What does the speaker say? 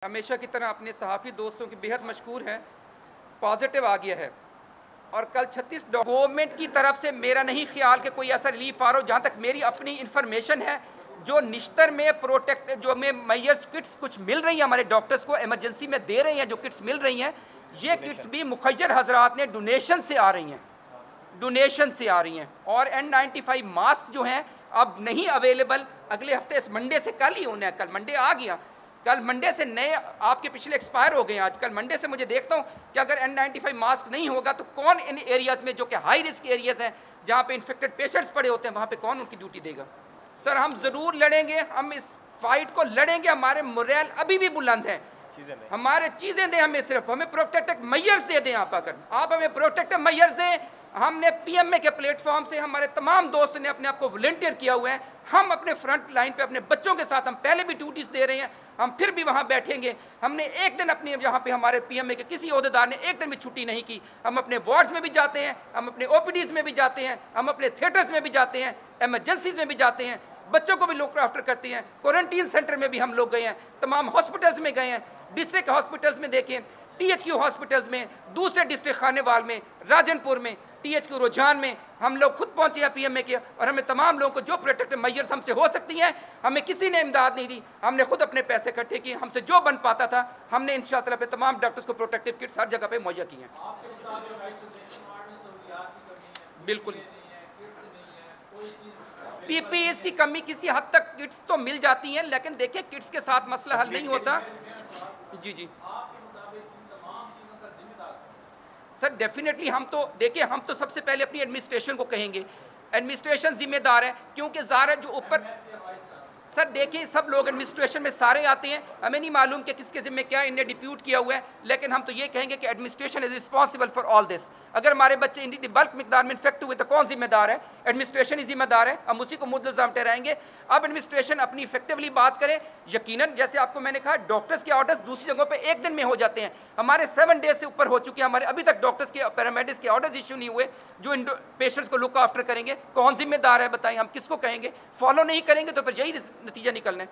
हमेशा की तरह अपने सहाफ़ी दोस्तों की बेहद मशकूर हैं, पॉजिटिव आ गया है। और कल 36 गवर्नमेंट की तरफ से मेरा नहीं ख्याल कि कोई ऐसा रिलीफ आ रहा हो। जहाँ तक मेरी अपनी इंफॉर्मेशन है, जो निश्तर में प्रोटेक्ट जो में मैयर्स किट्स कुछ मिल रही हैं हमारे डॉक्टर्स को एमरजेंसी में दे रहे हैं, जो किट्स मिल रही हैं, ये किट्स भी मुखज्जर हजरात ने डोनेशन से आ रही हैं, डोनेशन से आ रही हैं। और N95 मास्क जो हैं अब नहीं अवेलेबल, अगले हफ्ते इस मंडे से, कल ही होना है, कल मंडे आ गया, कल मंडे से नए आपके पिछले एक्सपायर हो गए हैं। आज कल मंडे से मुझे देखता हूँ कि अगर N95 मास्क नहीं होगा तो कौन इन एरियाज़ में जो कि हाई रिस्क एरियाज़ हैं, जहाँ पे इन्फेक्टेड पेशेंट्स पड़े होते हैं, वहाँ पे कौन उनकी ड्यूटी देगा। सर हम ज़रूर लड़ेंगे, हम इस फाइट को लड़ेंगे। हमारे मोरल अभी भी बुलंद है, हमारे चीज़ें दें हमें, सिर्फ हमें प्रोटेक्टिव मैयर्स दे दें। आप हमें प्रोटेक्टिव मैयर्स दें। हमने PMA के प्लेटफॉर्म से हमारे तमाम दोस्त ने अपने आप को वॉलंटियर किया हुआ है। हम अपने फ्रंट लाइन पे अपने बच्चों के साथ हम पहले भी ड्यूटीज़ दे रहे हैं, हम फिर भी वहाँ बैठेंगे। हमने एक दिन अपनी यहाँ पे हमारे PMA के किसी ओहदेदार ने एक दिन भी छुट्टी नहीं की। हम अपने वार्ड्स में भी जाते हैं, हम अपने OPDs में भी जाते हैं, हम अपने थिएटर्स में भी जाते हैं, एमरजेंसीज में भी जाते हैं, बच्चों को भी लुक आफ्टर करते हैं। क्वारंटीन सेंटर में भी हम लोग गए हैं, तमाम हॉस्पिटल्स में गए हैं, डिस्ट्रिक्ट हॉस्पिटल्स में देखें, THQ हॉस्पिटल्स में, दूसरे डिस्ट्रिक्ट खानेवाल में, राजनपुर में, THQ रुझान में हम लोग खुद पहुंचे हैं PMA के। और हमें तमाम लोगों को जो प्रोटेक्टिव मैयर्स हमसे हो सकती हैं, हमें किसी ने इमदाद नहीं दी, हमने खुद अपने पैसे इकट्ठे किए, हमसे जो बन पाता था हमने इंशाअल्लाह पे तमाम डॉक्टर्स को प्रोटेक्टिव किट्स हर जगह पे मुहैया की हैं। बिल्कुल PPEs की कमी किसी हद तक किट्स तो मिल जाती हैं, लेकिन देखिए किट्स के साथ मसला हल नहीं होता। जी सर डेफिनेटली हम तो देखिए, हम तो सबसे पहले अपनी एडमिनिस्ट्रेशन को कहेंगे, एडमिनिस्ट्रेशन जिम्मेदार है, क्योंकि ज़ाहिर है जो ऊपर सर देखिए सब लोग एडमिनिस्ट्रेशन में सारे आते हैं, हमें नहीं मालूम कि किसके ज़िम्मे क्या इन्हें डिप्यूट किया हुआ है, लेकिन हम तो ये कहेंगे कि administration is responsible for all this. अगर हमारे बच्चे इन बल्क मिकदार में इन्फेक्ट हुए तो कौन जिम्मेदार है? एडमिनिस्ट्रेशन ही जिम्मेदार है, हम उसी को मुद्दलज़ाम ठहराएंगे। अब एडमिनिस्ट्रेशन अपनी इफेक्टिवली बात करे। यकीनन जैसे आपको मैंने कहा, डॉक्टर्स के ऑर्डर्स दूसरी जगहों पर एक दिन में हो जाते हैं, हमारे 7 डेज से ऊपर हो चुके हैं, हमारे अभी तक डॉक्टर्स के पैरामेडिक्स के ऑर्डर्स इशू नहीं हुए जो इन पेशेंट्स को लुक आफ्टर करेंगे। कौन जिम्मेदार है बताएं, हम किसको कहेंगे? फॉलो नहीं करेंगे तो फिर यही नतीजा निकलना है।